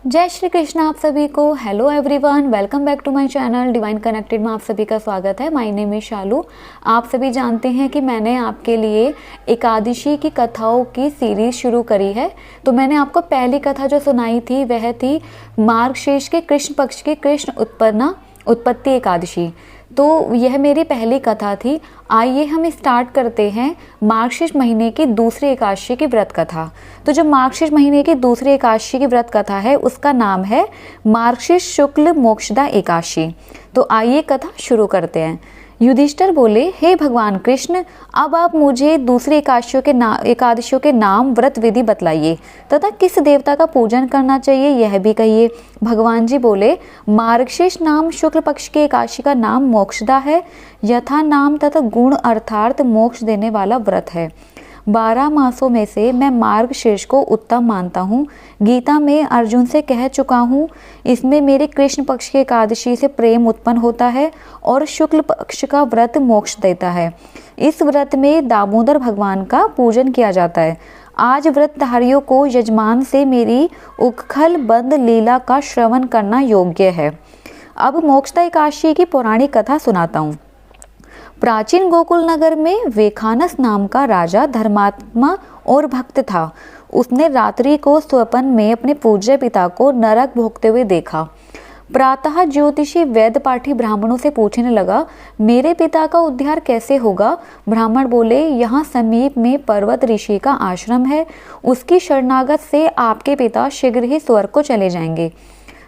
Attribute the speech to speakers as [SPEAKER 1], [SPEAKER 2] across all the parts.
[SPEAKER 1] जय श्री कृष्ण आप सभी को। Hello everyone, welcome back to my channel divine connected में आप सभी का स्वागत है। My name is Shalu. आप सभी जानते हैं कि मैंने आपके लिए एकादशी की कथाओं की सीरीज शुरू करी है। तो मैंने आपको पहली कथा जो सुनाई थी वह थी मार्गशीर्ष के कृष्ण पक्ष की कृष्ण उत्पत्ति एकादशी। तो यह मेरी पहली कथा थी। आइए हम स्टार्ट करते हैं मार्गशीर्ष महीने की दूसरी एकादशी की व्रत कथा। तो जो मार्गशीर्ष महीने की दूसरी एकादशी की व्रत कथा है उसका नाम है मार्गशीर्ष शुक्ल मोक्षदा एकादशी। तो आइए कथा शुरू करते हैं। युधिष्ठिर बोले, हे भगवान कृष्ण, अब आप मुझे दूसरी एकादशियों के नाम व्रत विधि बतलाइए तथा किस देवता का पूजन करना चाहिए यह भी कहिए। भगवान जी बोले, मार्गशीर्ष नाम शुक्ल पक्ष की एकादशी का नाम मोक्षदा है। यथा नाम तथा गुण अर्थात मोक्ष देने वाला व्रत है। 12 मासों में से मैं मार्गशीर्ष को उत्तम मानता हूँ। गीता में अर्जुन से कह चुका हूँ, इसमें मेरे कृष्ण पक्ष की एकादशी से प्रेम उत्पन्न होता है और शुक्ल पक्ष का व्रत मोक्ष देता है। इस व्रत में दामोदर भगवान का पूजन किया जाता है। आज व्रतधारियों को यजमान से मेरी उखल बंद लीला का श्रवण करना योग्य है। अब मोक्षदा एकादशी की पौराणिक कथा सुनाता हूँ। प्राचीन गोकुल नगर में वेखानस नाम का राजा धर्मात्मा और भक्त था। उसने रात्रि को स्वप्न में अपने पूज्य पिता को नरक भोगते हुए देखा। प्रातः ज्योतिषी वेद पाठी ब्राह्मणों से पूछने लगा, मेरे पिता का उद्धार कैसे होगा? ब्राह्मण बोले, यहाँ समीप में पर्वत ऋषि का आश्रम है। उसकी शरणागत से आपके पिता शीघ्र ही स्वर्ग को चले जाएंगे।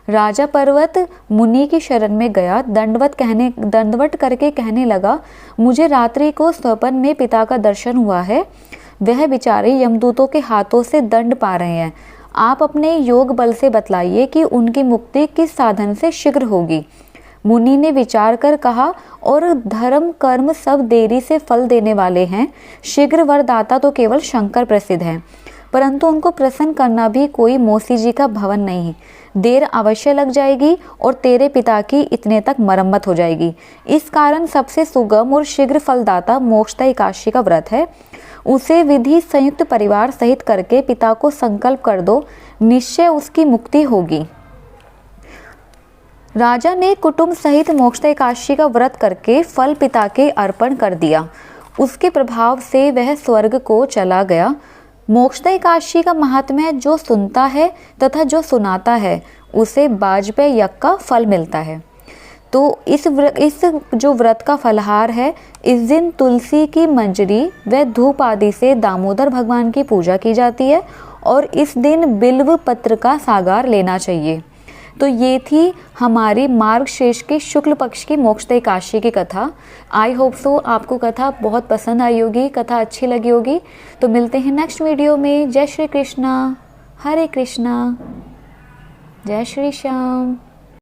[SPEAKER 1] राजा पर्वत मुनि की शरण में गया। दंडवत करके कहने लगा, मुझे रात्रि को स्वप्न में पिता का दर्शन हुआ है। वह बेचारे यमदूतों के हाथों से दंड पा रहे हैं। आप अपने योग बल से बतलाइए कि उनकी मुक्ति किस साधन से शीघ्र होगी। मुनि ने विचार कर कहा, और धर्म कर्म सब देरी से फल देने वाले हैं। शीघ्र वरदाता तो केवल शंकर प्रसिद्ध हैं, परंतु उनको प्रसन्न करना भी कोई मौसी जी का भवन नहीं। देर अवश्य लग जाएगी और तेरे पिता की इतने तक मरम्मत हो जाएगी। इस कारण सबसे सुगम और शीघ्र फलदाता मोक्षदा एकादशी का व्रत है। उसे विधि संयुक्त परिवार सहित करके पिता को संकल्प कर दो, निश्चय उसकी मुक्ति होगी। राजा ने कुटुंब सहित मोक्षदा एकादशी का व्रत करके फल पिता के अर्पण कर दिया। उसके प्रभाव से वह स्वर्ग को चला गया। मोक्षदा एकादशी का महात्म्य जो सुनता है तथा जो सुनाता है उसे वाजपेय यज्ञ का फल मिलता है। तो इस जो व्रत का फलहार है, इस दिन तुलसी की मंजरी व धूप आदि से दामोदर भगवान की पूजा की जाती है और इस दिन बिल्व पत्र का सागार लेना चाहिए। तो ये थी हमारी मार्गशीर्ष के शुक्ल पक्ष की मोक्षदा एकादशी की कथा। आई होप सो आपको कथा बहुत पसंद आई होगी, कथा अच्छी लगी होगी। तो मिलते हैं नेक्स्ट वीडियो में। जय श्री कृष्णा, हरे कृष्णा, जय श्री श्याम।